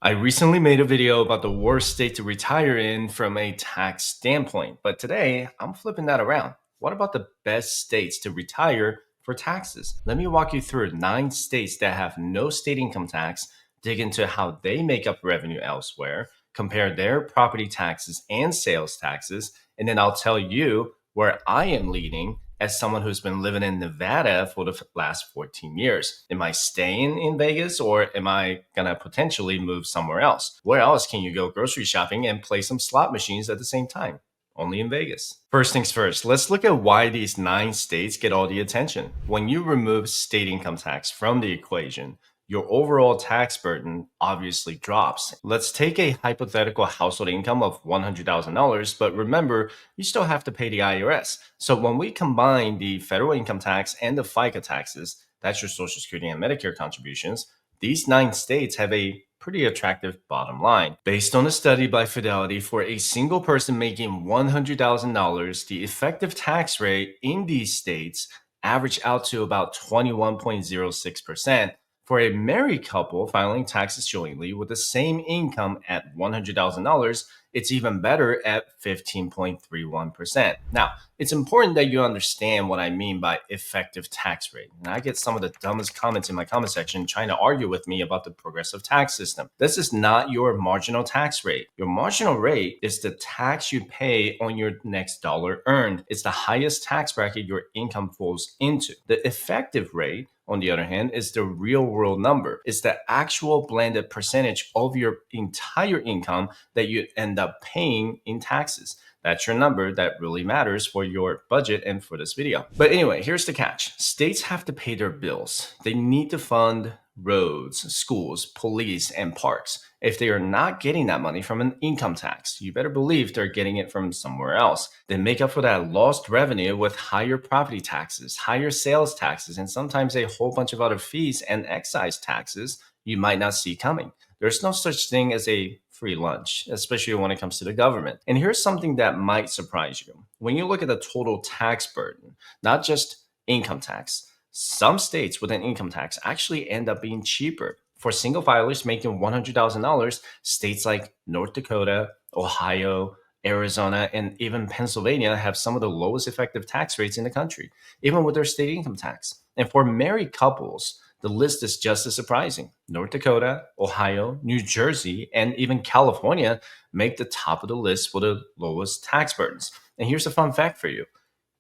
I recently made a video about the worst state to retire in from a tax standpoint, but today I'm flipping that around. What about the best states to retire for taxes? Let me walk you through 9 states that have no state income tax, dig into how they make up revenue elsewhere, compare their property taxes and sales taxes, and then I'll tell you where I am leading as someone who's been living in Nevada for the last 14 years. Am I staying in Vegas or am I going to potentially move somewhere else? Where else can you go grocery shopping and play some slot machines at the same time? Only in Vegas. First things first, let's look at why these 9 states get all the attention. When you remove state income tax from the equation, your overall tax burden obviously drops. Let's take a hypothetical household income of $100,000, but remember, you still have to pay the IRS. So when we combine the federal income tax and the FICA taxes, that's your Social Security and Medicare contributions, these 9 states have a pretty attractive bottom line. Based on a study by Fidelity, for a single person making $100,000, the effective tax rate in these states average out to about 21.06%. For a married couple filing taxes jointly with the same income at $100,000, it's even better at 15.31%. Now, it's important that you understand what I mean by effective tax rate. And I get some of the dumbest comments in my comment section trying to argue with me about the progressive tax system. This is not your marginal tax rate. Your marginal rate is the tax you pay on your next dollar earned. It's the highest tax bracket your income falls into. The effective rate, on the other hand, is the real world number. It's the actual blended percentage of your entire income that you end up paying in taxes. That's your number that really matters for your budget and for this video. But anyway, here's the catch. States have to pay their bills. They need to fund roads, schools, police, and parks. If they are not getting that money from an income tax, you better believe they're getting it from somewhere else. They make up for that lost revenue with higher property taxes, higher sales taxes, and sometimes a whole bunch of other fees and excise taxes you might not see coming. There's no such thing as a free lunch, especially when it comes to the government. And here's something that might surprise you. When you look at the total tax burden, not just income tax, some states with an income tax actually end up being cheaper. For single filers making $100,000, states like North Dakota, Ohio, Arizona, and even Pennsylvania have some of the lowest effective tax rates in the country, even with their state income tax. And for married couples, the list is just as surprising. North Dakota, Ohio, New Jersey, and even California make the top of the list for the lowest tax burdens. And here's a fun fact for you.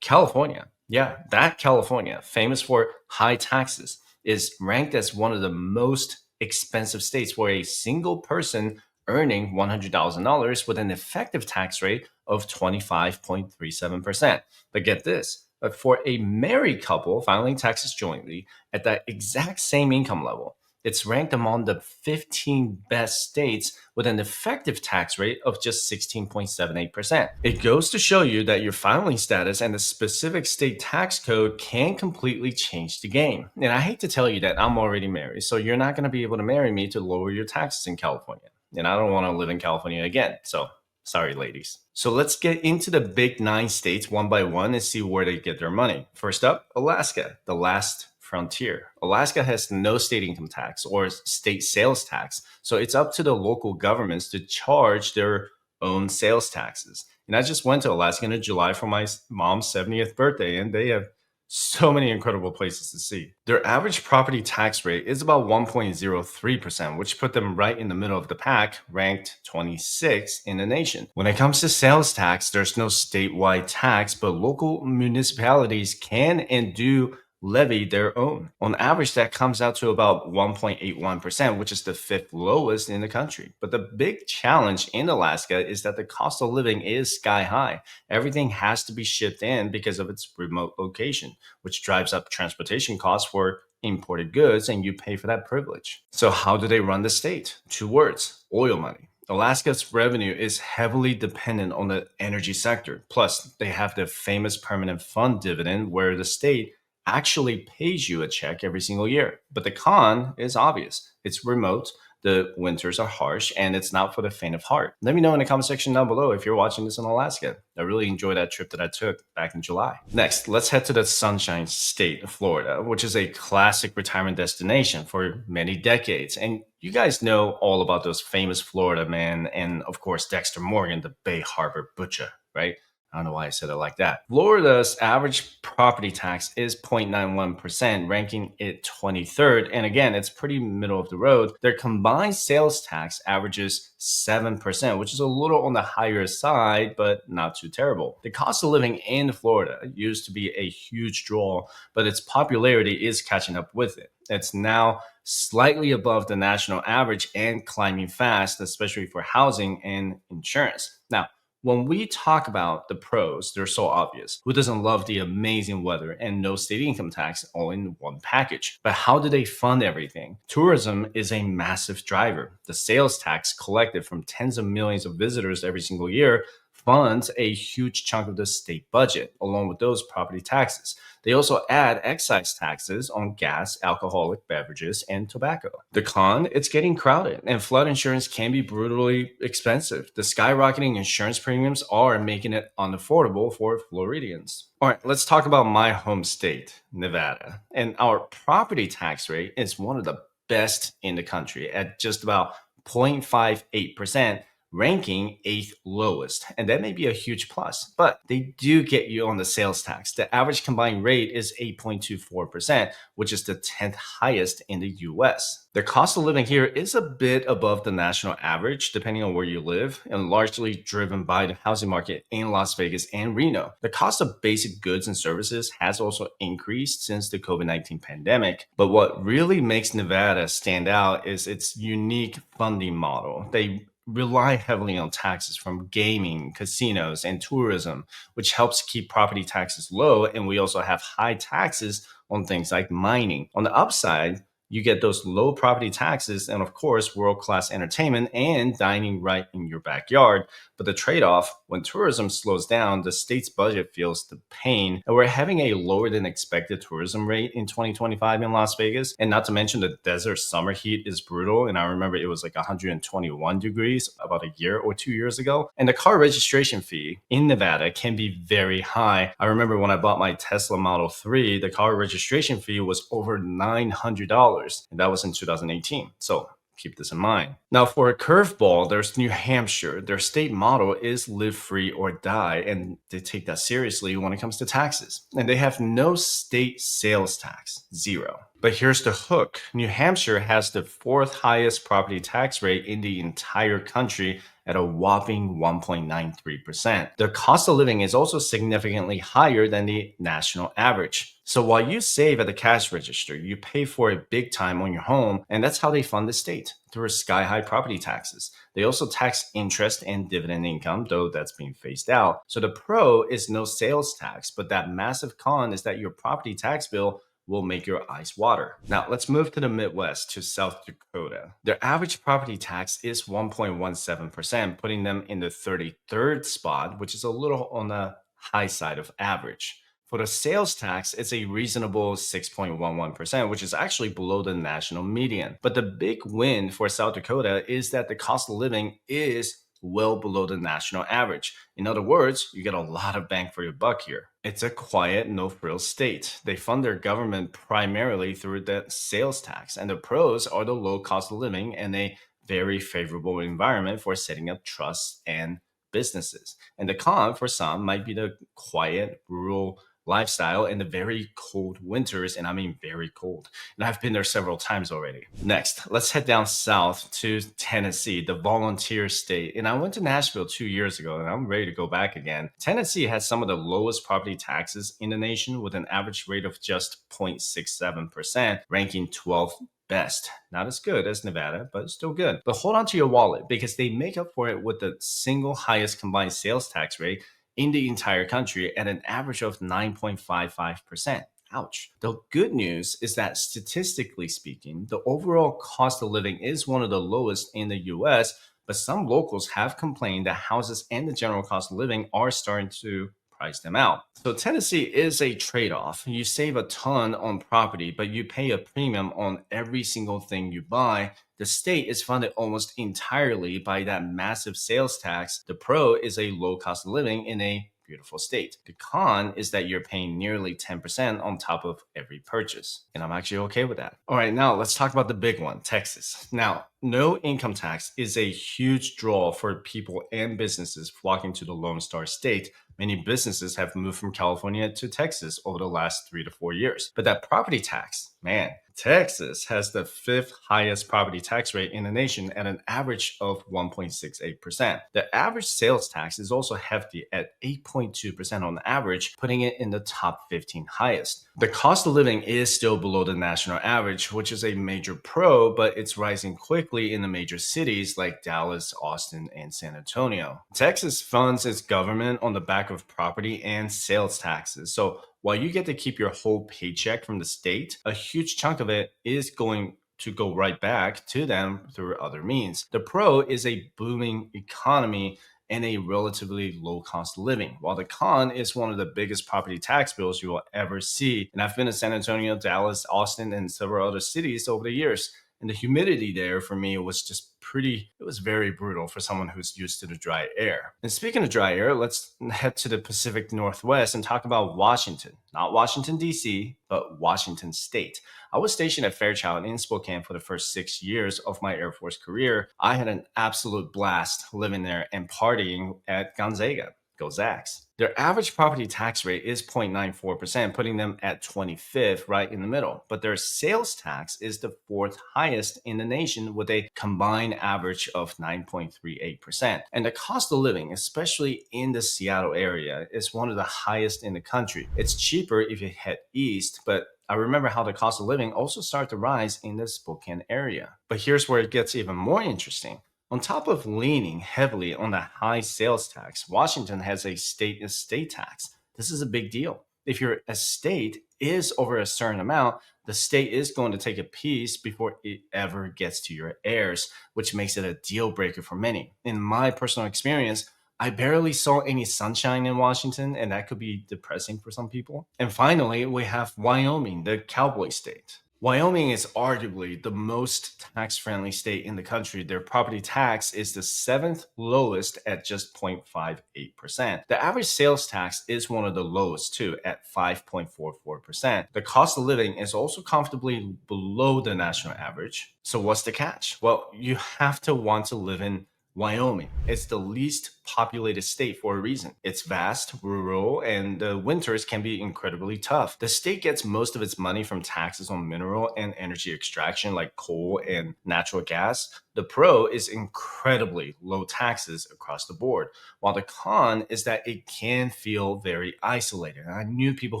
California, yeah, that California, famous for high taxes, is ranked as one of the most expensive states for a single person earning $100,000 with an effective tax rate of 25.37%. But get this, but for a married couple filing taxes jointly at that exact same income level, it's ranked among the 15 best states with an effective tax rate of just 16.78%. It goes to show you that your filing status and the specific state tax code can completely change the game. And I hate to tell you that I'm already married, so you're not going to be able to marry me to lower your taxes in California. And I don't want to live in California again, so sorry, ladies. So let's get into the big 9 states one by one and see where they get their money. First up, Alaska, the last frontier. Alaska has no state income tax or state sales tax, so it's up to the local governments to charge their own sales taxes. And I just went to Alaska in July for my mom's 70th birthday, and they have so many incredible places to see. Their average property tax rate is about 1.03%, which put them right in the middle of the pack, ranked 26 in the nation. When it comes to sales tax, there's no statewide tax, but local municipalities can and do levy their own. On average, that comes out to about 1.81%, which is the 5th lowest in the country. But the big challenge in Alaska is that the cost of living is sky high. Everything has to be shipped in because of its remote location, which drives up transportation costs for imported goods, and you pay for that privilege. So how do they run the state? 2 words: oil money. Alaska's revenue is heavily dependent on the energy sector. Plus, they have the famous permanent fund dividend where the state actually pays you a check every single year. But the con is obvious. It's remote. The winters are harsh and it's not for the faint of heart. Let me know in the comment section down below if you're watching this in Alaska. I really enjoyed that trip that I took back in July. Next, let's head to the Sunshine State of Florida, which is a classic retirement destination for many decades. And you guys know all about those famous Florida man and, of course, Dexter Morgan, the Bay Harbor Butcher, right? I don't know why I said it like that. Florida's average property tax is 0.91%, ranking it 23rd. And again, it's pretty middle of the road. Their combined sales tax averages 7%, which is a little on the higher side, but not too terrible. The cost of living in Florida used to be a huge draw, but its popularity is catching up with it. It's now slightly above the national average and climbing fast, especially for housing and insurance. Now, when we talk about the pros, they're so obvious. Who doesn't love the amazing weather and no state income tax all in one package? But how do they fund everything? Tourism is a massive driver. The sales tax collected from tens of millions of visitors every single year funds a huge chunk of the state budget, along with those property taxes. They also add excise taxes on gas, alcoholic beverages, and tobacco. The con, it's getting crowded, and flood insurance can be brutally expensive. The skyrocketing insurance premiums are making it unaffordable for Floridians. All right, let's talk about my home state, Nevada. And our property tax rate is one of the best in the country at just about 0.58%, ranking eighth lowest. And that may be a huge plus, but they do get you on the sales tax. The average combined rate is 8.24%, which is the 10th highest in the US. The cost of living here is a bit above the national average, depending on where you live, and largely driven by the housing market in Las Vegas and Reno. The cost of basic goods and services has also increased since the COVID-19 pandemic. But what really makes Nevada stand out is its unique funding model. They rely heavily on taxes from gaming, casinos, and tourism, which helps keep property taxes low. And we also have high taxes on things like mining. On the upside, you get those low property taxes and, of course, world-class entertainment and dining right in your backyard. But the trade-off, when tourism slows down, the state's budget feels the pain. And we're having a lower than expected tourism rate in 2025 in Las Vegas. And not to mention the desert summer heat is brutal. And I remember it was like 121 degrees about a year or 2 years ago. And the car registration fee in Nevada can be very high. I remember when I bought my Tesla Model 3, the car registration fee was over $900. And that was in 2018. So keep this in mind. Now, for a curveball, there's New Hampshire. Their state motto is live free or die. And they take that seriously when it comes to taxes. And they have no state sales tax, zero. But here's the hook. New Hampshire has the fourth highest property tax rate in the entire country at a whopping 1.93%. The cost of living is also significantly higher than the national average. So while you save at the cash register, you pay for it big time on your home, and that's how they fund the state, through sky-high property taxes. They also tax interest and dividend income, though that's being phased out. So the pro is no sales tax, but that massive con is that your property tax bill will make your eyes water. Now, let's move to the Midwest, to South Dakota. Their average property tax is 1.17%, putting them in the 33rd spot, which is a little on the high side of average. For the sales tax, it's a reasonable 6.11%, which is actually below the national median. But the big win for South Dakota is that the cost of living is well below the national average. In other words, you get a lot of bang for your buck here. It's a quiet, no-frills state. They fund their government primarily through the sales tax, and the pros are the low cost of living and a very favorable environment for setting up trusts and businesses. And the con for some might be the quiet, rural lifestyle in the very cold winters, and I mean very cold. And I've been there several times already. Next, let's head down south to Tennessee, the volunteer state. And I went to Nashville 2 years ago, and I'm ready to go back again. Tennessee has some of the lowest property taxes in the nation, with an average rate of just 0.67%, ranking 12th best. Not as good as Nevada, but still good. But hold on to your wallet, because they make up for it with the single highest combined sales tax rate in the entire country at an average of 9.55%. Ouch. The good news is that statistically speaking, the overall cost of living is one of the lowest in the US, but some locals have complained that houses and the general cost of living are starting to price them out. So Tennessee is a trade-off. You save a ton on property, but you pay a premium on every single thing you buy. The state is funded almost entirely by that massive sales tax. The pro is a low cost of living in a beautiful state. The con is that you're paying nearly 10% on top of every purchase. And I'm actually okay with that. All right, now let's talk about the big one, Texas. Now, no income tax is a huge draw for people and businesses flocking to the Lone Star State. Many businesses have moved from California to Texas over the last 3 to 4 years. But that property tax, man, Texas has the fifth highest property tax rate in the nation at an average of 1.68%. The average sales tax is also hefty at 8.2% on average, putting it in the top 15 highest. The cost of living is still below the national average, which is a major pro, but it's rising quickly in the major cities like Dallas, Austin, and San Antonio. Texas funds its government on the back of property and sales taxes. So while you get to keep your whole paycheck from the state, a huge chunk of it is going to go right back to them through other means. The pro is a booming economy and a relatively low cost of living, while the con is one of the biggest property tax bills you will ever see. And I've been to San Antonio, Dallas, Austin, and several other cities over the years. And the humidity there for me was just it was very brutal for someone who's used to the dry air. And speaking of dry air, let's head to the Pacific Northwest and talk about Washington. Not Washington, D.C., but Washington State. I was stationed at Fairchild in Spokane for the first 6 years of my Air Force career. I had an absolute blast living there and partying at Gonzaga. Go Zags. Their average property tax rate is 0.94%, putting them at 25th, right in the middle. But their sales tax is the fourth highest in the nation with a combined average of 9.38%. And the cost of living, especially in the Seattle area, is one of the highest in the country. It's cheaper if you head east, but I remember how the cost of living also started to rise in the Spokane area. But here's where it gets even more interesting. On top of leaning heavily on the high sales tax, Washington has a state estate tax. This is a big deal. If your estate is over a certain amount, the state is going to take a piece before it ever gets to your heirs, which makes it a deal breaker for many. In my personal experience, I barely saw any sunshine in Washington, and that could be depressing for some people. And finally, we have Wyoming, the cowboy state. Wyoming is arguably the most tax-friendly state in the country. Their property tax is the seventh lowest at just 0.58%. The average sales tax is one of the lowest too at 5.44%. The cost of living is also comfortably below the national average. So what's the catch? Well, you have to want to live in Wyoming. It's the least populated state for a reason. It's vast, rural, and the winters can be incredibly tough. The state gets most of its money from taxes on mineral and energy extraction like coal and natural gas. The pro is incredibly low taxes across the board, while the con is that it can feel very isolated. And I knew people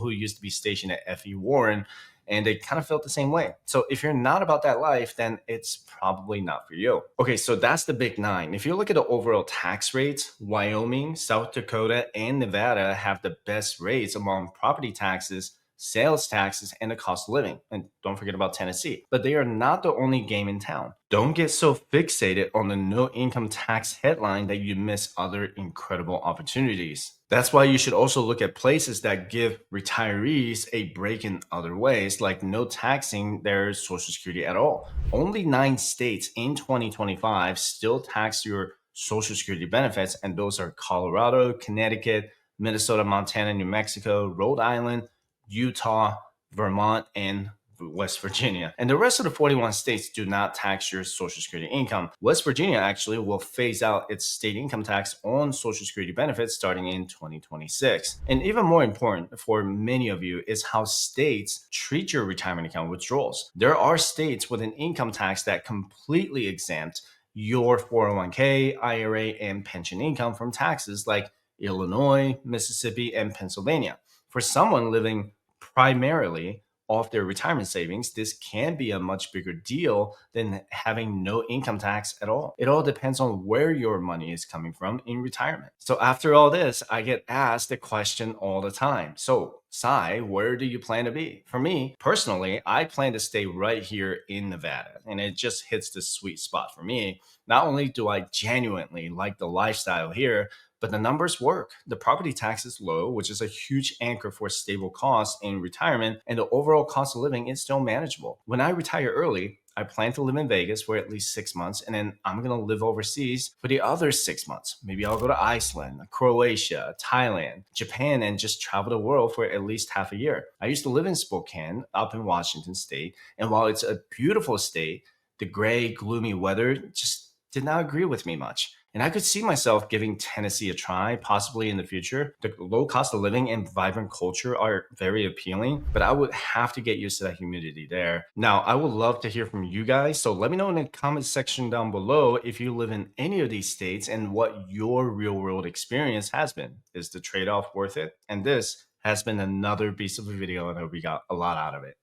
who used to be stationed at F.E. Warren, and they kind of felt the same way. So if you're not about that life, then it's probably not for you. Okay, so that's the big nine. If you look at the overall tax rates, Wyoming, South Dakota, and Nevada have the best rates among property taxes, sales taxes, and the cost of living. And don't forget about Tennessee. But they are not the only game in town. Don't get so fixated on the no income tax headline that you miss other incredible opportunities. That's why you should also look at places that give retirees a break in other ways, like no taxing their Social Security at all. Only 9 states in 2025 still tax your Social Security benefits, and those are Colorado, Connecticut, Minnesota, Montana, New Mexico, Rhode Island, Utah, Vermont, and West Virginia. And the rest of the 41 states do not tax your Social Security income. West Virginia actually will phase out its state income tax on Social Security benefits starting in 2026. And even more important for many of you is how states treat your retirement account withdrawals. There are states with an income tax that completely exempt your 401k, IRA, and pension income from taxes like Illinois, Mississippi, and Pennsylvania. For someone living primarily off their retirement savings, this can be a much bigger deal than having no income tax at all. It all depends on where your money is coming from in retirement. So after all this, I get asked the question all the time. So, Sai, where do you plan to be? For me, personally, I plan to stay right here in Nevada, and it just hits the sweet spot for me. Not only do I genuinely like the lifestyle here, but the numbers work. The property tax is low, which is a huge anchor for stable costs in retirement, and the overall cost of living is still manageable. When I retire early, I plan to live in Vegas for at least 6 months, and then I'm going to live overseas for the other 6 months. Maybe I'll go to Iceland, Croatia, Thailand, Japan, and just travel the world for at least half a year. I used to live in Spokane up in Washington state, and while it's a beautiful state, the gray, gloomy weather just did not agree with me much. And I could see myself giving Tennessee a try, possibly in the future. The low cost of living and vibrant culture are very appealing, but I would have to get used to that humidity there. Now, I would love to hear from you guys. So let me know in the comment section down below if you live in any of these states and what your real world experience has been. Is the trade off worth it? And this has been another piece of a video, and I hope you got a lot out of it.